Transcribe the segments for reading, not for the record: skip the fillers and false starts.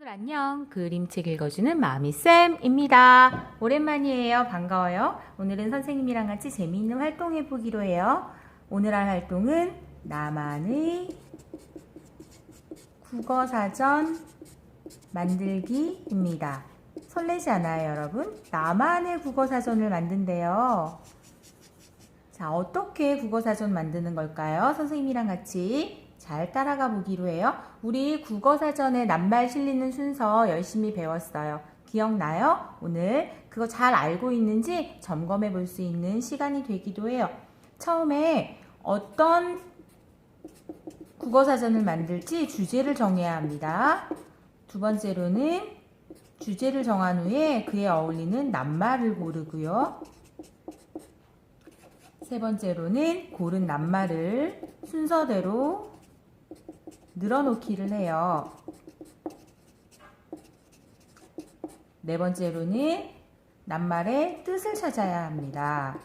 안녕. 그림책 읽어주는 마미쌤입니다. 오랜만이에요. 반가워요. 오늘은 선생님이랑 같이 재미있는 활동 해보기로 해요. 오늘 할 활동은 나만의 국어사전 만들기입니다. 설레지 않아요, 여러분? 나만의 국어사전을 만든대요. 자, 어떻게 국어사전 만드는 걸까요? 선생님이랑 같이 잘 따라가 보기로 해요. 우리 국어사전에 낱말 실리는 순서 열심히 배웠어요. 기억나요? 오늘 그거 잘 알고 있는지 점검해 볼 수 있는 시간이 되기도 해요. 처음에 어떤 국어사전을 만들지 주제를 정해야 합니다. 두 번째로는 주제를 정한 후에 그에 어울리는 낱말을 고르고요. 세 번째로는 고른 낱말을 순서대로 늘어놓기를 해요. 네 번째로는 낱말의 뜻을 찾아야 합니다.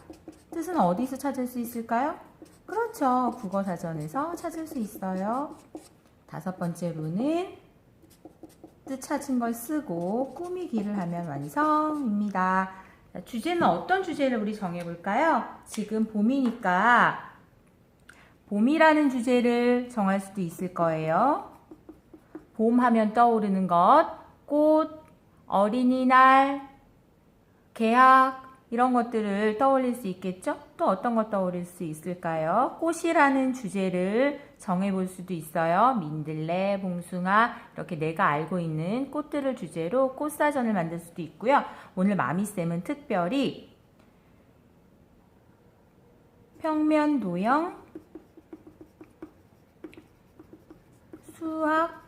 뜻은 어디서 찾을 수 있을까요? 그렇죠. 국어사전에서 찾을 수 있어요. 다섯 번째로는 뜻 찾은 걸 쓰고 꾸미기를 하면 완성입니다. 주제는 어떤 주제를 우리 정해볼까요? 지금 봄이니까 봄이라는 주제를 정할 수도 있을 거예요. 봄 하면 떠오르는 것, 꽃, 어린이날, 개학 이런 것들을 떠올릴 수 있겠죠? 또 어떤 것 떠올릴 수 있을까요? 꽃이라는 주제를 정해볼 수도 있어요. 민들레, 봉숭아 이렇게 내가 알고 있는 꽃들을 주제로 꽃사전을 만들 수도 있고요. 오늘 마미쌤은 특별히 평면도형 수학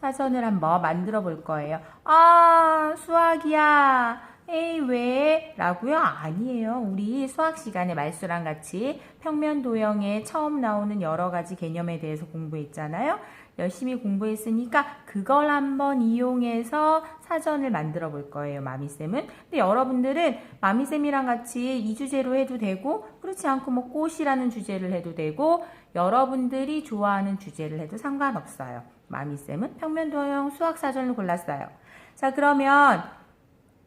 사전을 한번 만들어 볼 거예요. 아, 수학이야. 에이, 왜? 라고요? 아니에요. 우리 수학 시간에 말수랑 같이 평면 도형에 처음 나오는 여러 가지 개념에 대해서 공부했잖아요. 열심히 공부했으니까 그걸 한번 이용해서 사전을 만들어 볼 거예요, 마미쌤은. 근데 여러분들은 마미쌤이랑 같이 이 주제로 해도 되고, 그렇지 않고 뭐 꽃이라는 주제를 해도 되고, 여러분들이 좋아하는 주제를 해도 상관없어요. 마미쌤은 평면 도형 수학 사전을 골랐어요. 자, 그러면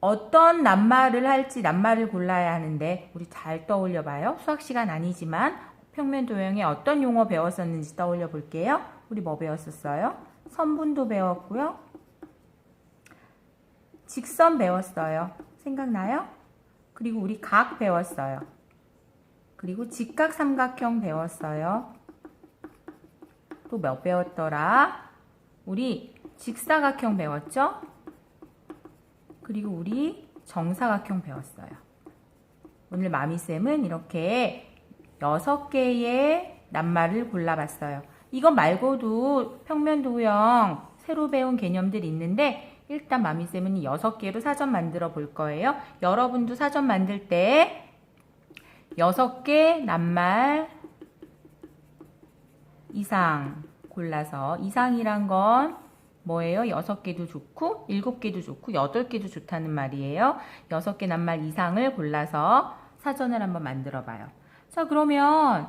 어떤 낱말을 할지 낱말을 골라야 하는데 우리 잘 떠올려 봐요. 수학 시간 아니지만 평면 도형에 어떤 용어 배웠었는지 떠올려 볼게요. 우리 뭐 배웠었어요? 선분도 배웠고요. 직선 배웠어요. 생각나요? 그리고 우리 각 배웠어요. 그리고 직각삼각형 배웠어요. 또 몇 배웠더라? 우리 직사각형 배웠죠? 그리고 우리 정사각형 배웠어요. 오늘 마미쌤은 이렇게 6개의 낱말을 골라봤어요. 이거 말고도 평면도형 새로 배운 개념들이 있는데 일단 마미쌤은 6개로 사전 만들어 볼 거예요. 여러분도 사전 만들 때 6개 낱말 이상 골라서 이상이란 건 뭐예요? 6개도 좋고 7개도 좋고 8개도 좋다는 말이에요. 6개 낱말 이상을 골라서 사전을 한번 만들어 봐요. 자, 그러면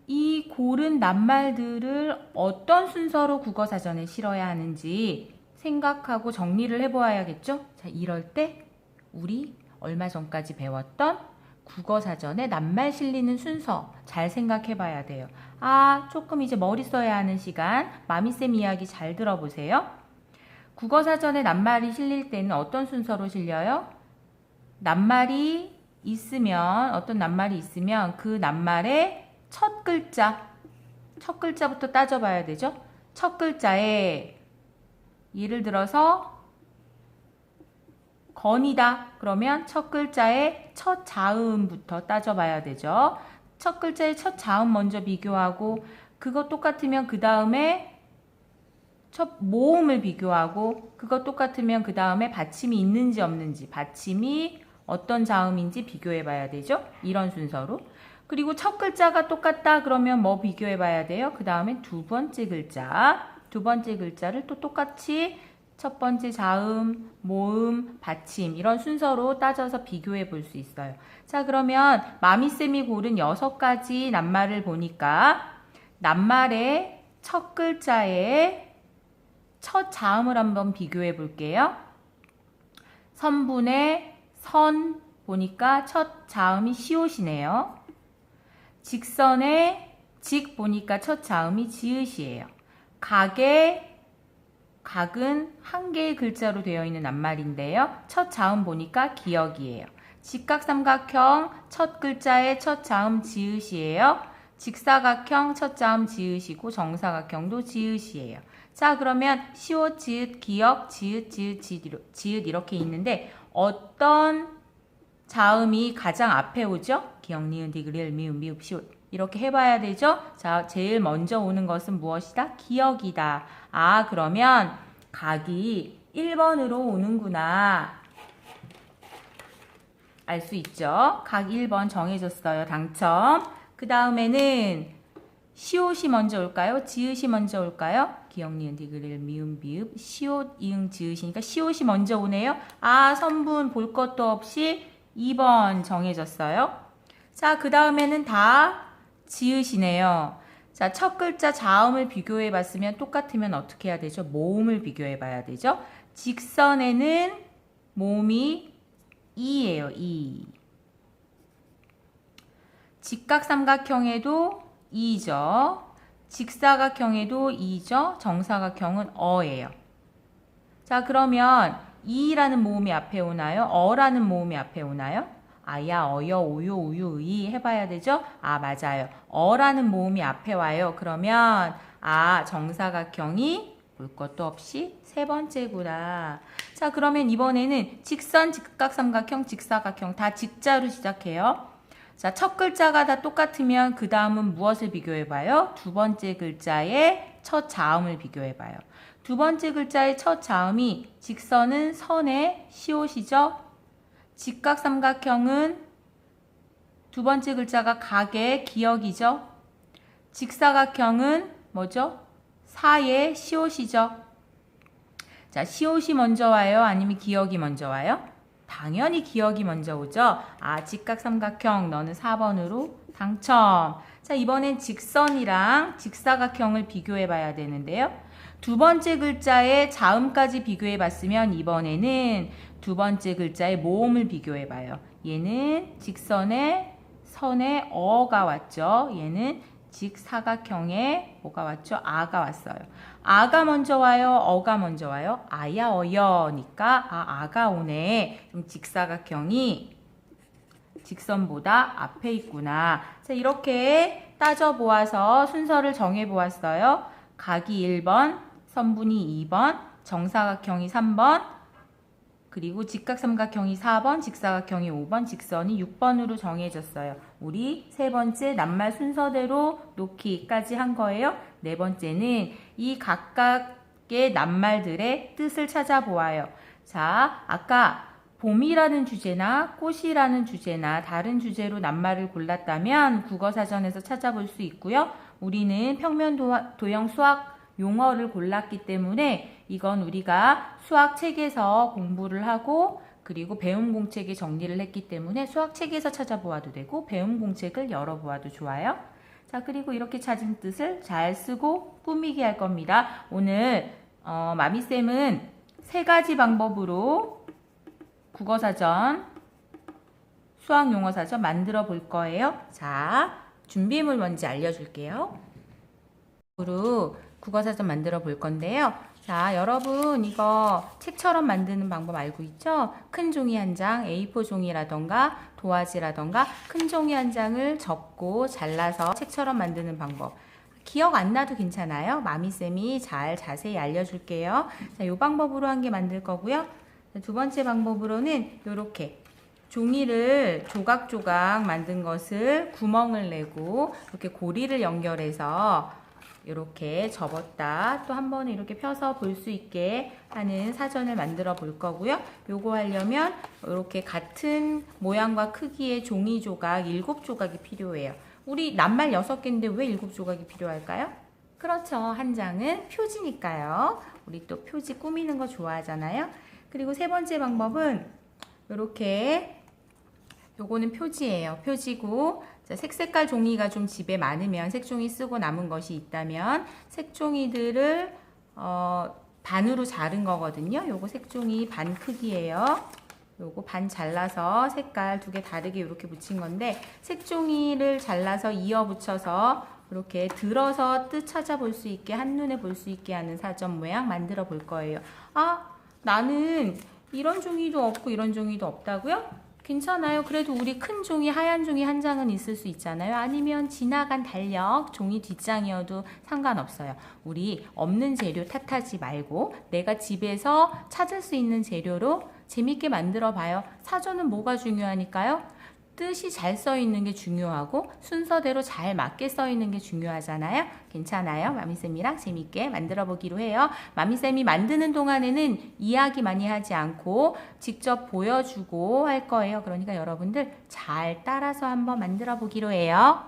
이 고른 낱말들을 어떤 순서로 국어사전에 실어야 하는지 생각하고 정리를 해보아야겠죠? 자, 이럴 때 우리 얼마 전까지 배웠던 국어사전에 낱말 실리는 순서 잘 생각해 봐야 돼요. 아, 조금 이제 머리 써야 하는 시간. 마미쌤 이야기 잘 들어보세요. 국어사전에 낱말이 실릴 때는 어떤 순서로 실려요? 낱말이 있으면, 어떤 낱말이 있으면 그 낱말의 첫 글자부터 따져봐야 되죠? 첫 글자에 예를 들어서 건이다. 그러면 첫 글자의 첫 자음부터 따져봐야 되죠. 첫 글자의 첫 자음 먼저 비교하고 그거 똑같으면 그 다음에 첫 모음을 비교하고 그거 똑같으면 그 다음에 받침이 있는지 없는지 받침이 어떤 자음인지 비교해 봐야 되죠. 이런 순서로. 그리고 첫 글자가 똑같다 그러면 뭐 비교해 봐야 돼요. 그 다음에 두 번째 글자를 또 똑같이 첫 번째 자음, 모음, 받침 이런 순서로 따져서 비교해 볼 수 있어요. 자, 그러면 마미쌤이 고른 6가지 낱말을 보니까 낱말의 첫 글자에 첫 자음을 한번 비교해 볼게요. 선분의 선 보니까 첫 자음이 시옷이네요. 직선의 직 보니까 첫 자음이 지읒이에요. 각의 각은 한 개의 글자로 되어 있는 낱말인데요. 첫 자음 보니까 기역이에요. 직각삼각형 첫 글자의 첫 자음 지읒이에요. 직사각형 첫 자음 지읒이고 정사각형도 지읒이에요. 자, 그러면 시옷, 지읒, 기역, 지읒, 지읒, 지읒 이렇게 있는데 어떤 자음이 가장 앞에 오죠? 기역, 니은, 디귿, 리을, 미음, 미읍, 시옷 이렇게 해봐야 되죠? 자, 제일 먼저 오는 것은 무엇이다? 기역이다. 아, 그러면 각이 1번으로 오는구나. 알 수 있죠? 각 1번 정해졌어요. 당첨. 그 다음에는 시옷이 먼저 올까요? 지읒이 먼저 올까요? 기역, 니은, 디귿, 리을, 미음, 비읍, 시옷, 이응, 지읒이니까 시옷이 먼저 오네요. 아, 선분 볼 것도 없이 2번 정해졌어요. 자, 그 다음에는 다 지읒이네요. 자, 첫 글자 자음을 비교해 봤으면 똑같으면 어떻게 해야 되죠? 모음을 비교해 봐야 되죠? 직선에는 모음이 이예요. 이. 직각삼각형에도 이죠. 직사각형에도 이죠. 정사각형은 어예요. 자, 그러면 이라는 모음이 앞에 오나요? 어라는 모음이 앞에 오나요? 아야, 어여, 오요, 우유, 의 해봐야 되죠? 아, 맞아요. 어라는 모음이 앞에 와요. 그러면 아, 정사각형이 볼 것도 없이 세 번째구나. 자, 그러면 이번에는 직선, 직각삼각형, 직사각형 다 직자로 시작해요. 자, 첫 글자가 다 똑같으면 그 다음은 무엇을 비교해봐요? 두 번째 글자의 첫 자음을 비교해봐요. 두 번째 글자의 첫 자음이 직선은 선의 시옷이죠. 직각삼각형은 두 번째 글자가 각의 기역이죠. 직사각형은 뭐죠? 사의 시옷이죠. 자, 시옷이 먼저 와요? 아니면 기역이 먼저 와요? 당연히 기역이 먼저 오죠. 아, 직각삼각형 너는 4번으로 당첨. 자, 이번엔 직선이랑 직사각형을 비교해 봐야 되는데요. 두 번째 글자의 자음까지 비교해 봤으면 이번에는 두 번째 글자의 모음을 비교해 봐요. 얘는 직선의 선의 어가 왔죠. 얘는 직사각형에 뭐가 왔죠? 아가 왔어요. 아가 먼저 와요? 어가 먼저 와요? 아야, 어여니까 아가 오네. 그럼 직사각형이 직선보다 앞에 있구나. 자, 이렇게 따져보아서 순서를 정해보았어요. 각이 1번, 선분이 2번, 정사각형이 3번, 그리고 직각삼각형이 4번, 직사각형이 5번, 직선이 6번으로 정해졌어요. 우리 세 번째 낱말 순서대로 놓기까지 한 거예요. 네 번째는 이 각각의 낱말들의 뜻을 찾아보아요. 자, 아까 봄이라는 주제나 꽃이라는 주제나 다른 주제로 낱말을 골랐다면 국어사전에서 찾아볼 수 있고요. 우리는 평면 도형 수학 용어를 골랐기 때문에 이건 우리가 수학책에서 공부를 하고 그리고 배움 공책에 정리를 했기 때문에 수학책에서 찾아보아도 되고 배움 공책을 열어보아도 좋아요. 자, 그리고 이렇게 찾은 뜻을 잘 쓰고 꾸미게 할 겁니다. 오늘 마미쌤은 세 가지 방법으로 국어사전, 수학용어사전 만들어 볼 거예요. 자, 준비물 뭔지 알려줄게요. 국어사전 만들어 볼 건데요. 자, 여러분 이거 책처럼 만드는 방법 알고 있죠? 큰 종이 한 장, A4 종이라던가 도화지라던가 큰 종이 한 장을 접고 잘라서 책처럼 만드는 방법. 기억 안 나도 괜찮아요. 마미쌤이 잘 자세히 알려줄게요. 자, 이 방법으로 한 개 만들 거고요. 자, 두 번째 방법으로는 이렇게 종이를 조각조각 만든 것을 구멍을 내고 이렇게 고리를 연결해서 이렇게 접었다 또 한 번에 이렇게 펴서 볼 수 있게 하는 사전을 만들어 볼 거고요. 요거 하려면 이렇게 같은 모양과 크기의 종이 조각 7조각이 필요해요. 우리 낱말 6개인데 왜 7조각이 필요할까요? 그렇죠. 한 장은 표지니까요. 우리 또 표지 꾸미는 거 좋아하잖아요. 그리고 세 번째 방법은 이렇게 요거는 표지예요. 표지고 자, 색색깔 종이가 좀 집에 많으면 색종이 쓰고 남은 것이 있다면 색종이들을 반으로 자른 거거든요. 요거 색종이 반 크기예요. 요거 반 잘라서 색깔 두 개 다르게 이렇게 붙인 건데 색종이를 잘라서 이어 붙여서 이렇게 들어서 뜻 찾아볼 수 있게 한눈에 볼 수 있게 하는 사전 모양 만들어 볼 거예요. 아, 나는 이런 종이도 없고 이런 종이도 없다고요? 괜찮아요. 그래도 우리 큰 종이 하얀 종이 한 장은 있을 수 있잖아요. 아니면 지나간 달력 종이 뒷장이어도 상관없어요. 우리 없는 재료 탓하지 말고 내가 집에서 찾을 수 있는 재료로 재밌게 만들어 봐요. 사전은 뭐가 중요하니까요? 뜻이 잘 써 있는 게 중요하고 순서대로 잘 맞게 써 있는 게 중요하잖아요. 괜찮아요. 마미쌤이랑 재밌게 만들어 보기로 해요. 마미쌤이 만드는 동안에는 이야기 많이 하지 않고 직접 보여주고 할 거예요. 그러니까 여러분들 잘 따라서 한번 만들어 보기로 해요.